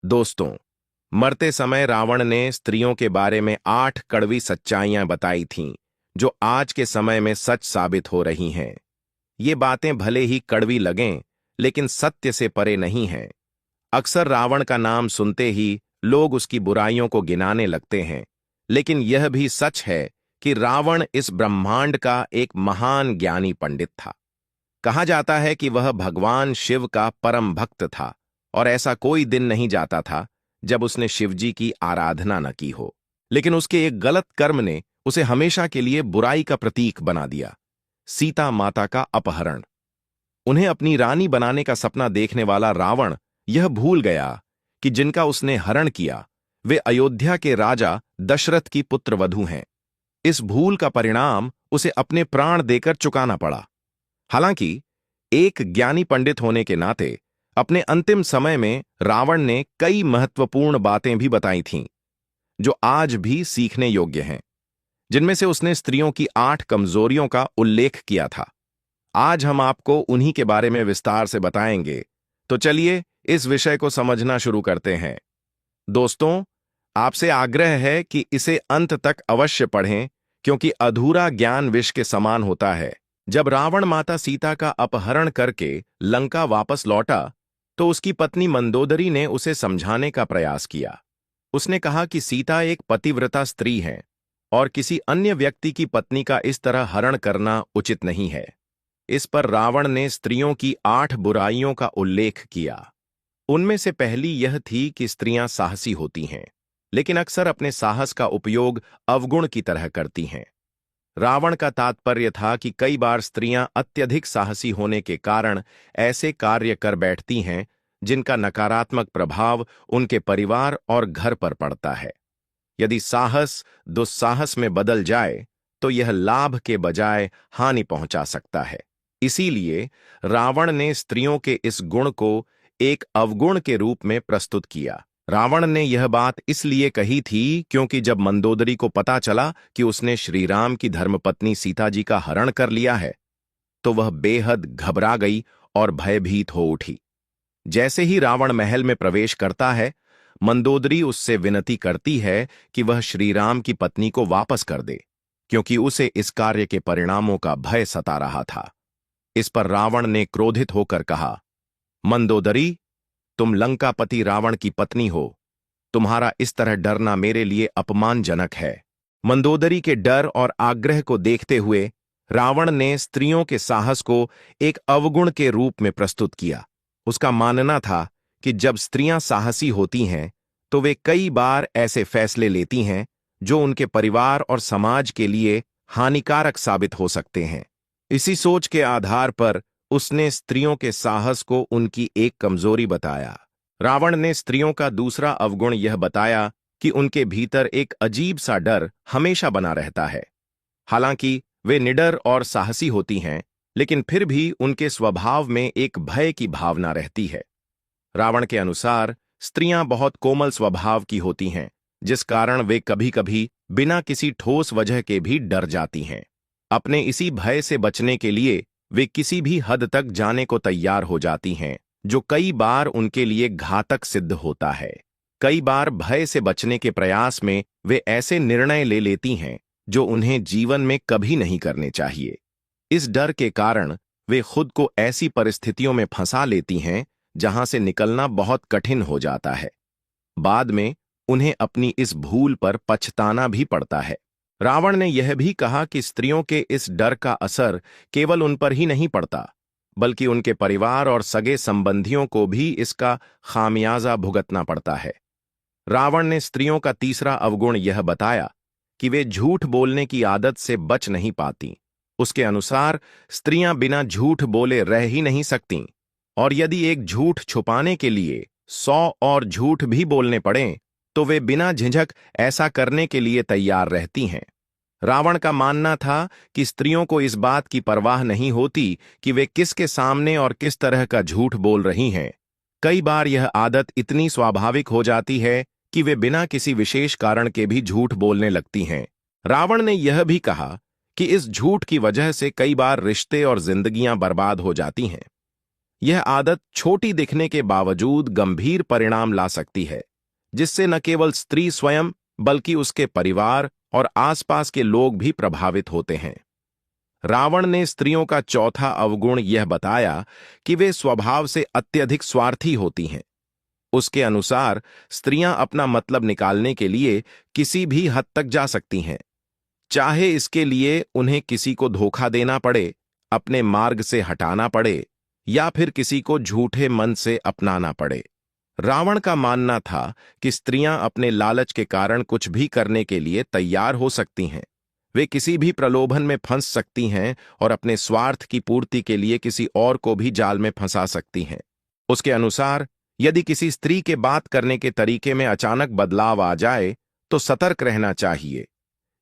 दोस्तों, मरते समय रावण ने स्त्रियों के बारे में 8 कड़वी सच्चाइयां बताई थीं, जो आज के समय में सच साबित हो रही हैं। ये बातें भले ही कड़वी लगें, लेकिन सत्य से परे नहीं हैं। अक्सर रावण का नाम सुनते ही लोग उसकी बुराइयों को गिनाने लगते हैं, लेकिन यह भी सच है कि रावण इस ब्रह्मांड का एक महान ज्ञानी पंडित था। कहा जाता है कि वह भगवान शिव का परम भक्त था, और ऐसा कोई दिन नहीं जाता था जब उसने शिवजी की आराधना न की हो। लेकिन उसके एक गलत कर्म ने उसे हमेशा के लिए बुराई का प्रतीक बना दिया। सीता माता का अपहरण। उन्हें अपनी रानी बनाने का सपना देखने वाला रावण यह भूल गया कि जिनका उसने हरण किया वे अयोध्या के राजा दशरथ की पुत्रवधू हैं। इस भूल का परिणाम उसे अपने प्राण देकर चुकाना पड़ा। हालांकि एक ज्ञानी पंडित होने के नाते अपने अंतिम समय में रावण ने कई महत्वपूर्ण बातें भी बताई थीं, जो आज भी सीखने योग्य हैं। जिनमें से उसने स्त्रियों की 8 कमजोरियों का उल्लेख किया था। आज हम आपको उन्हीं के बारे में विस्तार से बताएंगे। तो चलिए इस विषय को समझना शुरू करते हैं। दोस्तों, आपसे आग्रह है कि इसे अंत तक अवश्य पढ़ें, क्योंकि अधूरा ज्ञान विष के समान होता है। जब रावण माता सीता का अपहरण करके लंका वापस लौटा, तो उसकी पत्नी मंदोदरी ने उसे समझाने का प्रयास किया। उसने कहा कि सीता एक पतिव्रता स्त्री है और किसी अन्य व्यक्ति की पत्नी का इस तरह हरण करना उचित नहीं है। इस पर रावण ने स्त्रियों की 8 बुराइयों का उल्लेख किया। उनमें से पहली यह थी कि स्त्रियां साहसी होती हैं, लेकिन अक्सर अपने साहस का उपयोग अवगुण की तरह करती हैं। रावण का तात्पर्य था कि कई बार स्त्रियां अत्यधिक साहसी होने के कारण ऐसे कार्य कर बैठती हैं जिनका नकारात्मक प्रभाव उनके परिवार और घर पर पड़ता है। यदि साहस दुस्साहस में बदल जाए तो यह लाभ के बजाय हानि पहुंचा सकता है। इसीलिए रावण ने स्त्रियों के इस गुण को एक अवगुण के रूप में प्रस्तुत किया। रावण ने यह बात इसलिए कही थी क्योंकि जब मंदोदरी को पता चला कि उसने श्री राम की धर्मपत्नी सीता जी का हरण कर लिया है, तो वह बेहद घबरा गई और भयभीत हो उठी। जैसे ही रावण महल में प्रवेश करता है, मंदोदरी उससे विनती करती है कि वह श्री राम की पत्नी को वापस कर दे, क्योंकि उसे इस कार्य के परिणामों का भय सता रहा था। इस पर रावण ने क्रोधित होकर कहा, मंदोदरी, तुम लंकापति रावण की पत्नी हो। तुम्हारा इस तरह डरना मेरे लिए अपमानजनक है। मंदोदरी के डर और आग्रह को देखते हुए रावण ने स्त्रियों के साहस को एक अवगुण के रूप में प्रस्तुत किया। उसका मानना था कि जब स्त्रियां साहसी होती हैं, तो वे कई बार ऐसे फैसले लेती हैं जो उनके परिवार और समाज के लिए हानिकारक साबित हो सकते हैं। इसी सोच के आधार पर उसने स्त्रियों के साहस को उनकी एक कमजोरी बताया। रावण ने स्त्रियों का दूसरा अवगुण यह बताया कि उनके भीतर एक अजीब सा डर हमेशा बना रहता है। हालांकि वे निडर और साहसी होती हैं, लेकिन फिर भी उनके स्वभाव में एक भय की भावना रहती है। रावण के अनुसार स्त्रियां बहुत कोमल स्वभाव की होती हैं, जिस कारण वे कभी-कभी बिना किसी ठोस वजह के भी डर जाती हैं। अपने इसी भय से बचने के लिए वे किसी भी हद तक जाने को तैयार हो जाती हैं, जो कई बार उनके लिए घातक सिद्ध होता है। कई बार भय से बचने के प्रयास में वे ऐसे निर्णय ले लेती हैं जो उन्हें जीवन में कभी नहीं करने चाहिए। इस डर के कारण वे खुद को ऐसी परिस्थितियों में फंसा लेती हैं जहां से निकलना बहुत कठिन हो जाता है। बाद में उन्हें अपनी इस भूल पर पछताना भी पड़ता है। रावण ने यह भी कहा कि स्त्रियों के इस डर का असर केवल उन पर ही नहीं पड़ता, बल्कि उनके परिवार और सगे संबंधियों को भी इसका खामियाजा भुगतना पड़ता है। रावण ने स्त्रियों का तीसरा अवगुण यह बताया कि वे झूठ बोलने की आदत से बच नहीं पाती। उसके अनुसार स्त्रियां बिना झूठ बोले रह ही नहीं सकतीं, और यदि एक झूठ छुपाने के लिए 100 और झूठ भी बोलने पड़ें, तो वे बिना झिझक ऐसा करने के लिए तैयार रहती हैं। रावण का मानना था कि स्त्रियों को इस बात की परवाह नहीं होती कि वे किसके सामने और किस तरह का झूठ बोल रही हैं। कई बार यह आदत इतनी स्वाभाविक हो जाती है कि वे बिना किसी विशेष कारण के भी झूठ बोलने लगती हैं। रावण ने यह भी कहा कि इस झूठ की वजह से कई बार रिश्ते और जिंदगियां बर्बाद हो जाती हैं। यह आदत छोटी दिखने के बावजूद गंभीर परिणाम ला सकती है, जिससे न केवल स्त्री स्वयं बल्कि उसके परिवार और आसपास के लोग भी प्रभावित होते हैं। रावण ने स्त्रियों का चौथा अवगुण यह बताया कि वे स्वभाव से अत्यधिक स्वार्थी होती हैं। उसके अनुसार स्त्रियां अपना मतलब निकालने के लिए किसी भी हद तक जा सकती हैं, चाहे इसके लिए उन्हें किसी को धोखा देना पड़े, अपने मार्ग से हटाना पड़े या फिर किसी को झूठे मन से अपनाना पड़े। रावण का मानना था कि स्त्रियां अपने लालच के कारण कुछ भी करने के लिए तैयार हो सकती हैं। वे किसी भी प्रलोभन में फंस सकती हैं और अपने स्वार्थ की पूर्ति के लिए किसी और को भी जाल में फंसा सकती हैं। उसके अनुसार यदि किसी स्त्री के बात करने के तरीके में अचानक बदलाव आ जाए तो सतर्क रहना चाहिए।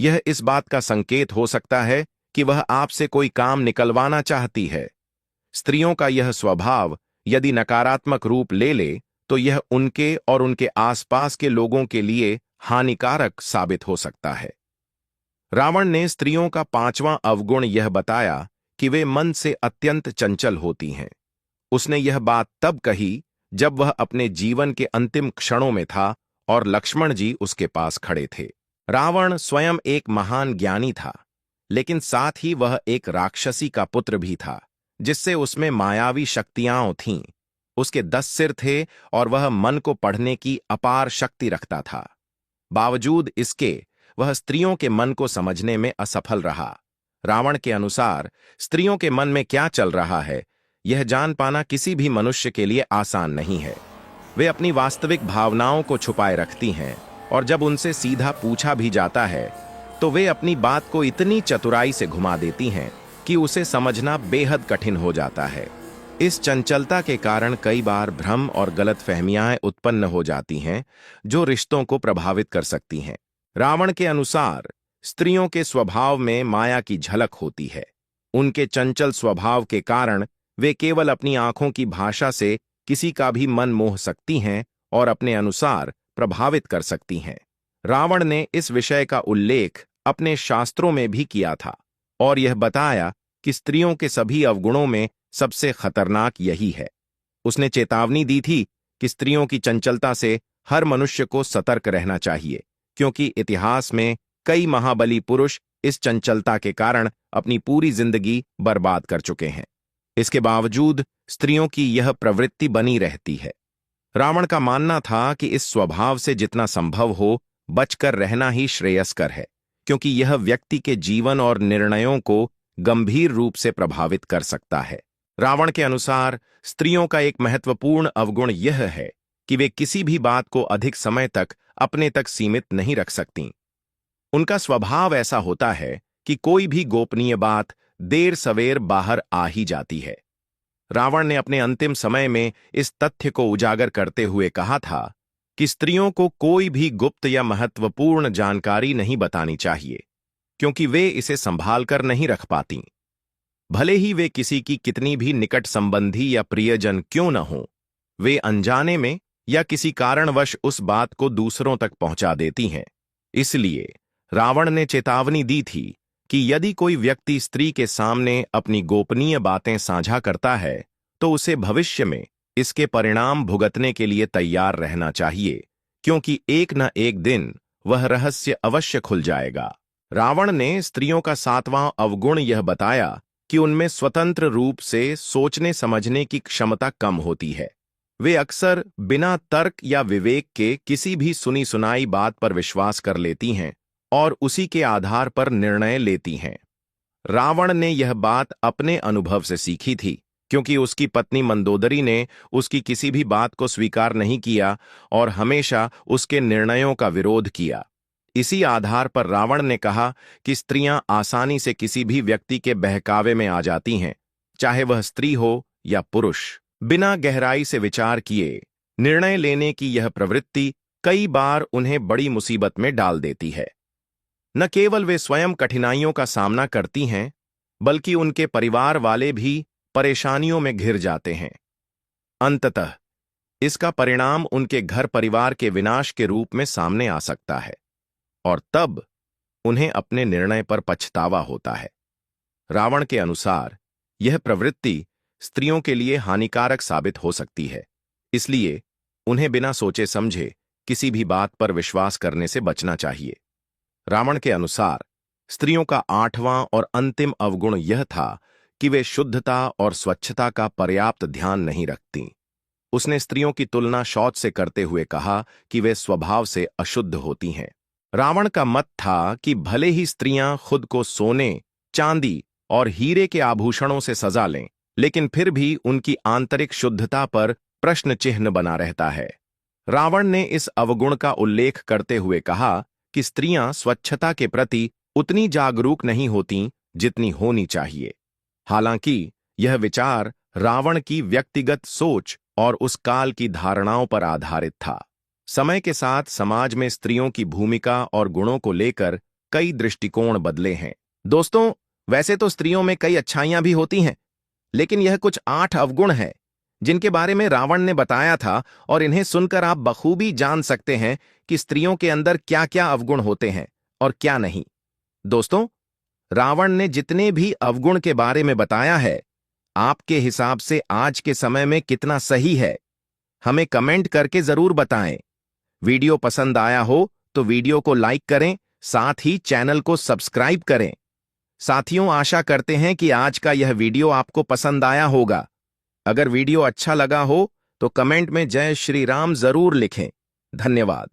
यह इस बात का संकेत हो सकता है कि वह आपसे कोई काम निकलवाना चाहती है। स्त्रियों का यह स्वभाव यदि नकारात्मक रूप ले ले तो यह उनके और उनके आसपास के लोगों के लिए हानिकारक साबित हो सकता है। रावण ने स्त्रियों का पांचवां अवगुण यह बताया कि वे मन से अत्यंत चंचल होती हैं। उसने यह बात तब कही जब वह अपने जीवन के अंतिम क्षणों में था और लक्ष्मण जी उसके पास खड़े थे। रावण स्वयं एक महान ज्ञानी था, लेकिन साथ ही वह एक राक्षसी का पुत्र भी था, जिससे उसमें मायावी शक्तियां थीं। उसके 10 सिर थे और वह मन को पढ़ने की अपार शक्ति रखता था। बावजूद इसके वह स्त्रियों के मन को समझने में असफल रहा। रावण के अनुसार स्त्रियों के मन में क्या चल रहा है, यह जान पाना किसी भी मनुष्य के लिए आसान नहीं है। वे अपनी वास्तविक भावनाओं को छुपाए रखती हैं और जब उनसे सीधा पूछा भी जाता है तो वे अपनी बात को इतनी चतुराई से घुमा देती हैं कि उसे समझना बेहद कठिन हो जाता है। इस चंचलता के कारण कई बार भ्रम और गलतफहमियां उत्पन्न हो जाती हैं, जो रिश्तों को प्रभावित कर सकती हैं। रावण के अनुसार स्त्रियों के स्वभाव में माया की झलक होती है। उनके चंचल स्वभाव के कारण वे केवल अपनी आंखों की भाषा से किसी का भी मन मोह सकती हैं और अपने अनुसार प्रभावित कर सकती हैं। रावण ने इस विषय का उल्लेख अपने शास्त्रों में भी किया था और यह बताया कि स्त्रियों के सभी अवगुणों में सबसे खतरनाक यही है। उसने चेतावनी दी थी कि स्त्रियों की चंचलता से हर मनुष्य को सतर्क रहना चाहिए, क्योंकि इतिहास में कई महाबली पुरुष इस चंचलता के कारण अपनी पूरी जिंदगी बर्बाद कर चुके हैं। इसके बावजूद स्त्रियों की यह प्रवृत्ति बनी रहती है। रावण का मानना था कि इस स्वभाव से जितना संभव हो बचकर रहना ही श्रेयस्कर है, क्योंकि यह व्यक्ति के जीवन और निर्णयों को गंभीर रूप से प्रभावित कर सकता है। रावण के अनुसार स्त्रियों का एक महत्वपूर्ण अवगुण यह है कि वे किसी भी बात को अधिक समय तक अपने तक सीमित नहीं रख सकतीं। उनका स्वभाव ऐसा होता है कि कोई भी गोपनीय बात देर सवेर बाहर आ ही जाती है। रावण ने अपने अंतिम समय में इस तथ्य को उजागर करते हुए कहा था कि स्त्रियों को कोई भी गुप्त या महत्वपूर्ण जानकारी नहीं बतानी चाहिए, क्योंकि वे इसे संभाल कर नहीं रख पातीं। भले ही वे किसी की कितनी भी निकट संबंधी या प्रियजन क्यों न हो, वे अनजाने में या किसी कारणवश उस बात को दूसरों तक पहुंचा देती हैं। इसलिए रावण ने चेतावनी दी थी कि यदि कोई व्यक्ति स्त्री के सामने अपनी गोपनीय बातें साझा करता है तो उसे भविष्य में इसके परिणाम भुगतने के लिए तैयार रहना चाहिए, क्योंकि एक न एक दिन वह रहस्य अवश्य खुल जाएगा। रावण ने स्त्रियों का 7वां अवगुण यह बताया कि उनमें स्वतंत्र रूप से सोचने समझने की क्षमता कम होती है। वे अक्सर बिना तर्क या विवेक के किसी भी सुनी सुनाई बात पर विश्वास कर लेती हैं और उसी के आधार पर निर्णय लेती हैं। रावण ने यह बात अपने अनुभव से सीखी थी, क्योंकि उसकी पत्नी मंदोदरी ने उसकी किसी भी बात को स्वीकार नहीं किया और हमेशा उसके निर्णयों का विरोध किया। इसी आधार पर रावण ने कहा कि स्त्रियां आसानी से किसी भी व्यक्ति के बहकावे में आ जाती हैं, चाहे वह स्त्री हो या पुरुष। बिना गहराई से विचार किए निर्णय लेने की यह प्रवृत्ति कई बार उन्हें बड़ी मुसीबत में डाल देती है। न केवल वे स्वयं कठिनाइयों का सामना करती हैं, बल्कि उनके परिवार वाले भी परेशानियों में घिर जाते हैं। अंततः इसका परिणाम उनके घर परिवार के विनाश के रूप में सामने आ सकता है और तब उन्हें अपने निर्णय पर पछतावा होता है। रावण के अनुसार यह प्रवृत्ति स्त्रियों के लिए हानिकारक साबित हो सकती है। इसलिए उन्हें बिना सोचे समझे किसी भी बात पर विश्वास करने से बचना चाहिए। रावण के अनुसार स्त्रियों का 8वां और अंतिम अवगुण यह था कि वे शुद्धता और स्वच्छता का पर्याप्त ध्यान नहीं रखतीं। उसने स्त्रियों की तुलना शौच से करते हुए कहा कि वे स्वभाव से अशुद्ध होती हैं। रावण का मत था कि भले ही स्त्रियां खुद को सोने, चांदी और हीरे के आभूषणों से सजा लें, लेकिन फिर भी उनकी आंतरिक शुद्धता पर प्रश्न चिन्ह बना रहता है। रावण ने इस अवगुण का उल्लेख करते हुए कहा कि स्त्रियां स्वच्छता के प्रति उतनी जागरूक नहीं होतीं जितनी होनी चाहिए। हालांकि यह विचार रावण की व्यक्तिगत सोच और उस काल की धारणाओं पर आधारित था। समय के साथ समाज में स्त्रियों की भूमिका और गुणों को लेकर कई दृष्टिकोण बदले हैं। दोस्तों, वैसे तो स्त्रियों में कई अच्छाइयां भी होती हैं, लेकिन यह कुछ 8 अवगुण हैं जिनके बारे में रावण ने बताया था, और इन्हें सुनकर आप बखूबी जान सकते हैं कि स्त्रियों के अंदर क्या-क्या अवगुण होते हैं और क्या नहीं। दोस्तों, रावण ने जितने भी अवगुण के बारे में बताया है, आपके हिसाब से आज के समय में कितना सही है? हमें कमेंट करके जरूर बताएं। वीडियो पसंद आया हो तो वीडियो को लाइक करें, साथ ही चैनल को सब्सक्राइब करें। साथियों, आशा करते हैं कि आज का यह वीडियो आपको पसंद आया होगा। अगर वीडियो अच्छा लगा हो तो कमेंट में जय श्री राम जरूर लिखें। धन्यवाद।